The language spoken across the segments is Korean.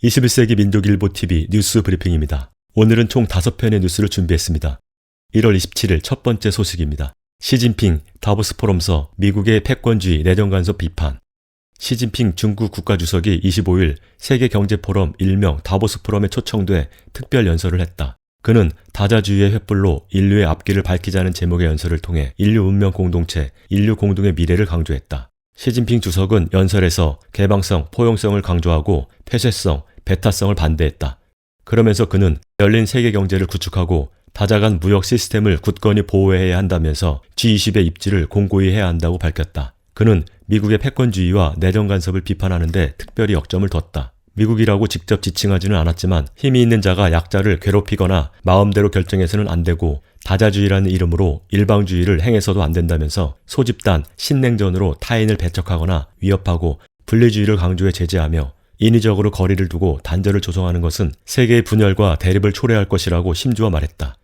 21세기 민족일보 TV 뉴스 브리핑입니다. 오늘은 총 5편의 뉴스를 준비했습니다. 1월 27일 첫 번째 소식입니다. 시진핑 다보스 포럼서 미국의 패권주의 내정 간섭 비판. 시진핑 중국 국가주석이 25일 세계경제포럼 일명 다보스 포럼에 초청돼 특별 연설을 했다. 그는 다자주의의 횃불로 인류의 앞길을 밝히자는 제목의 연설을 통해 인류 운명 공동체, 인류 공동의 미래를 강조했다. 시진핑 주석은 연설에서 개방성, 포용성을 강조하고 폐쇄성, 배타성을 반대했다. 그러면서 그는 열린 세계 경제를 구축하고 다자간 무역 시스템을 굳건히 보호해야 한다면서 G20의 입지를 공고히 해야 한다고 밝혔다. 그는 미국의 패권주의와 내정 간섭을 비판하는데 특별히 역점을 뒀다. 미국이라고 직접 지칭하지는 않았지만 힘이 있는 자가 약자를 괴롭히거나 마음대로 결정해서는 안 되고 다자주의라는 이름으로 일방주의를 행해서도 안 된다면서 소집단, 신냉전으로 타인을 배척하거나 위협하고 분리주의를 강조해 제재하며 인위적으로 거리를 두고 단절을 조성하는 것은 세계의 분열과 대립을 초래할 것이라고 심주어 말했다.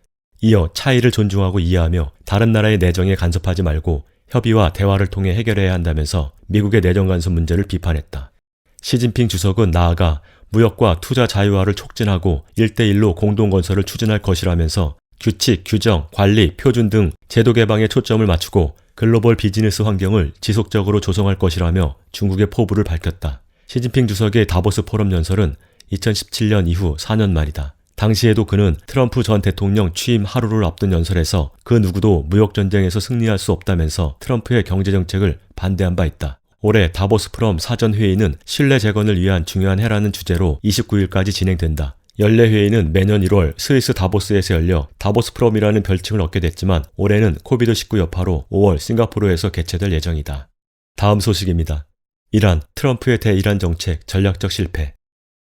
이어 차이를 존중하고 이해하며 다른 나라의 내정에 간섭하지 말고 협의와 대화를 통해 해결해야 한다면서 미국의 내정 간섭 문제를 비판했다. 시진핑 주석은 나아가 무역과 투자 자유화를 촉진하고 1대1로 공동건설을 추진할 것이라면서 규칙, 규정, 관리, 표준 등 제도 개방에 초점을 맞추고 글로벌 비즈니스 환경을 지속적으로 조성할 것이라며 중국의 포부를 밝혔다. 시진핑 주석의 다보스 포럼 연설은 2017년 이후 4년 만이다. 당시에도 그는 트럼프 전 대통령 취임 하루를 앞둔 연설에서 그 누구도 무역전쟁에서 승리할 수 없다면서 트럼프의 경제정책을 반대한 바 있다. 올해 다보스 포럼 사전회의는 신뢰 재건을 위한 중요한 해라는 주제로 29일까지 진행된다. 연례 회의는 매년 1월 스위스 다보스에서 열려 다보스 포럼이라는 별칭을 얻게 됐지만 올해는 코비드19 여파로 5월 싱가포르에서 개최될 예정이다. 다음 소식입니다. 이란, 트럼프의 대이란 정책 전략적 실패.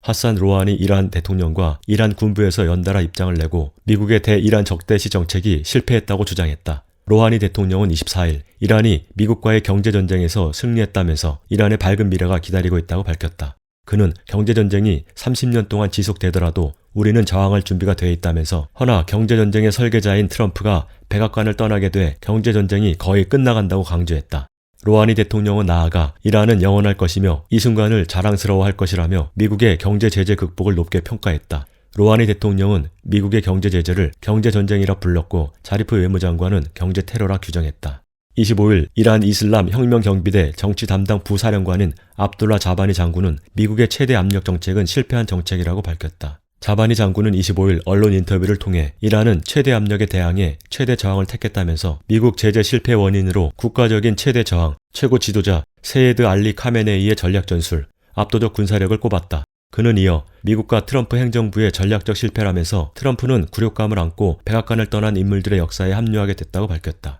하산 로하니 이란 대통령과 이란 군부에서 연달아 입장을 내고 미국의 대이란 적대시 정책이 실패했다고 주장했다. 로하니 대통령은 24일 이란이 미국과의 경제전쟁에서 승리했다면서 이란의 밝은 미래가 기다리고 있다고 밝혔다. 그는 경제전쟁이 30년 동안 지속되더라도 우리는 저항할 준비가 되어 있다면서 허나 경제전쟁의 설계자인 트럼프가 백악관을 떠나게 돼 경제전쟁이 거의 끝나간다고 강조했다. 로하니 대통령은 나아가 이란은 영원할 것이며 이 순간을 자랑스러워할 것이라며 미국의 경제 제재 극복을 높게 평가했다. 로하니 대통령은 미국의 경제 제재를 경제전쟁이라 불렀고 자리프 외무장관은 경제 테러라 규정했다. 25일 이란 이슬람 혁명경비대 정치 담당 부사령관인 압둘라 자바니 장군은 미국의 최대 압력 정책은 실패한 정책이라고 밝혔다. 자바니 장군은 25일 언론 인터뷰를 통해 이란은 최대 압력에 대항해 최대 저항을 택했다면서 미국 제재 실패 원인으로 국가적인 최대 저항, 최고 지도자 세예드 알리 카메네이의 전략 전술, 압도적 군사력을 꼽았다. 그는 이어 미국과 트럼프 행정부의 전략적 실패라면서 트럼프는 굴욕감을 안고 백악관을 떠난 인물들의 역사에 합류하게 됐다고 밝혔다.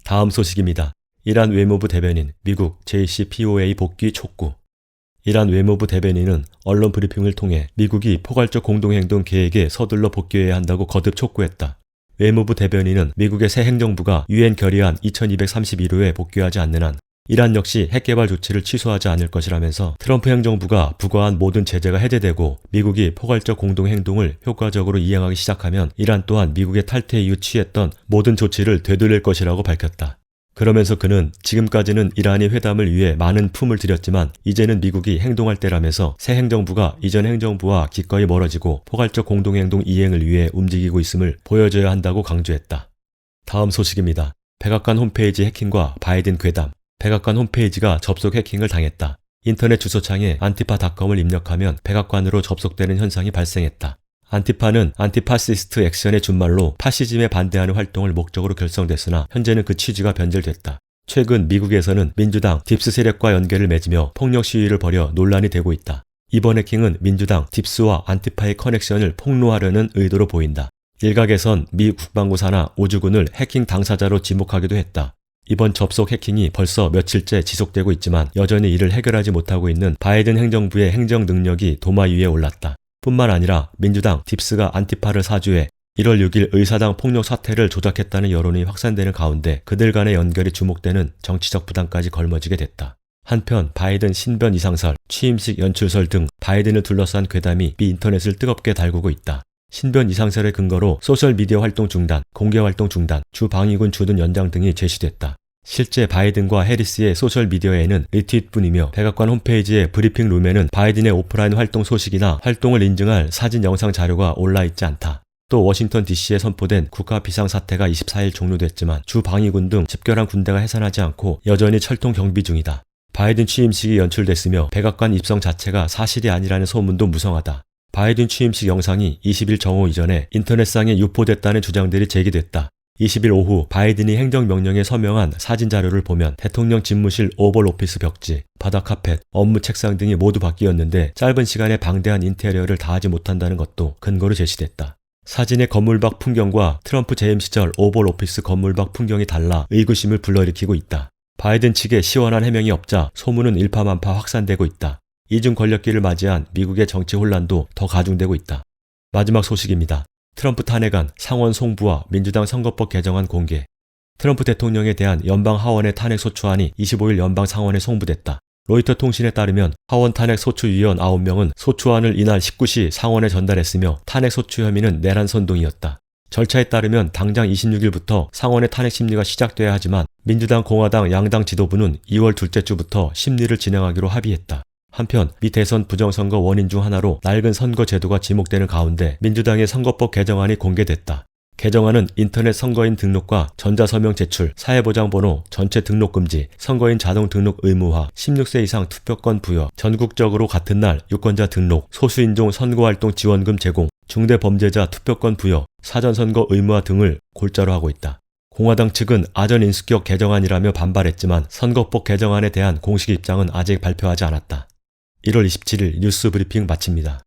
다음 소식입니다. 이란 외무부 대변인 미국 JCPOA 복귀 촉구. 이란 외무부 대변인은 언론 브리핑을 통해 미국이 포괄적 공동행동 계획에 서둘러 복귀해야 한다고 거듭 촉구했다. 외무부 대변인은 미국의 새 행정부가 유엔 결의안 2231호에 복귀하지 않는 한 이란 역시 핵개발 조치를 취소하지 않을 것이라면서 트럼프 행정부가 부과한 모든 제재가 해제되고 미국이 포괄적 공동행동을 효과적으로 이행하기 시작하면 이란 또한 미국의 탈퇴 이후 취했던 모든 조치를 되돌릴 것이라고 밝혔다. 그러면서 그는 지금까지는 이란이 회담을 위해 많은 품을 들였지만 이제는 미국이 행동할 때라면서 새 행정부가 이전 행정부와 기꺼이 멀어지고 포괄적 공동행동 이행을 위해 움직이고 있음을 보여줘야 한다고 강조했다. 다음 소식입니다. 백악관 홈페이지 해킹과 바이든 괴담. 백악관 홈페이지가 접속 해킹을 당했다. 인터넷 주소창에 안티파닷컴을 입력하면 백악관으로 접속되는 현상이 발생했다. 안티파는 안티파시스트 액션의 준말로 파시즘에 반대하는 활동을 목적으로 결성됐으나 현재는 그 취지가 변절됐다. 최근 미국에서는 민주당 딥스 세력과 연계를 맺으며 폭력 시위를 벌여 논란이 되고 있다. 이번 해킹은 민주당 딥스와 안티파의 커넥션을 폭로하려는 의도로 보인다. 일각에선 미 국방부 산하 오주군을 해킹 당사자로 지목하기도 했다. 이번 접속 해킹이 벌써 며칠째 지속되고 있지만 여전히 이를 해결하지 못하고 있는 바이든 행정부의 행정 능력이 도마 위에 올랐다. 뿐만 아니라 민주당 딥스가 안티파를 사주해 1월 6일 의사당 폭력 사태를 조작했다는 여론이 확산되는 가운데 그들 간의 연결이 주목되는 정치적 부담까지 걸머지게 됐다. 한편 바이든 신변 이상설, 취임식 연출설 등 바이든을 둘러싼 괴담이 미 인터넷을 뜨겁게 달구고 있다. 신변 이상설의 근거로 소셜미디어 활동 중단, 공개 활동 중단, 주 방위군 주둔 연장 등이 제시됐다. 실제 바이든과 해리스의 소셜미디어에는 리트윗뿐이며 백악관 홈페이지의 브리핑룸에는 바이든의 오프라인 활동 소식이나 활동을 인증할 사진 영상 자료가 올라있지 않다. 또 워싱턴 DC에 선포된 국가 비상사태가 24일 종료됐지만 주 방위군 등 집결한 군대가 해산하지 않고 여전히 철통 경비 중이다. 바이든 취임식이 연출됐으며 백악관 입성 자체가 사실이 아니라는 소문도 무성하다. 바이든 취임식 영상이 20일 정오 이전에 인터넷상에 유포됐다는 주장들이 제기됐다. 20일 오후 바이든이 행정명령에 서명한 사진 자료를 보면 대통령 집무실 오벌 오피스 벽지, 바닥 카펫, 업무 책상 등이 모두 바뀌었는데 짧은 시간에 방대한 인테리어를 다하지 못한다는 것도 근거로 제시됐다. 사진의 건물 밖 풍경과 트럼프 재임 시절 오벌 오피스 건물 밖 풍경이 달라 의구심을 불러일으키고 있다. 바이든 측에 시원한 해명이 없자 소문은 일파만파 확산되고 있다. 이중 권력기를 맞이한 미국의 정치 혼란도 더 가중되고 있다. 마지막 소식입니다. 트럼프 탄핵안 상원 송부와 민주당 선거법 개정안 공개. 트럼프 대통령에 대한 연방 하원의 탄핵 소추안이 25일 연방 상원에 송부됐다. 로이터 통신에 따르면 하원 탄핵 소추위원 9명은 소추안을 이날 19시 상원에 전달했으며 탄핵 소추 혐의는 내란 선동이었다. 절차에 따르면 당장 26일부터 상원의 탄핵 심리가 시작돼야 하지만 민주당, 공화당 양당 지도부는 2월 둘째 주부터 심리를 진행하기로 합의했다. 한편 미 대선 부정선거 원인 중 하나로 낡은 선거 제도가 지목되는 가운데 민주당의 선거법 개정안이 공개됐다. 개정안은 인터넷 선거인 등록과 전자서명 제출, 사회보장번호, 전체 등록 금지, 선거인 자동 등록 의무화, 16세 이상 투표권 부여, 전국적으로 같은 날 유권자 등록, 소수인종 선거활동 지원금 제공, 중대범죄자 투표권 부여, 사전선거 의무화 등을 골자로 하고 있다. 공화당 측은 아전 인수격 개정안이라며 반발했지만 선거법 개정안에 대한 공식 입장은 아직 발표하지 않았다. 1월 27일 뉴스 브리핑 마칩니다.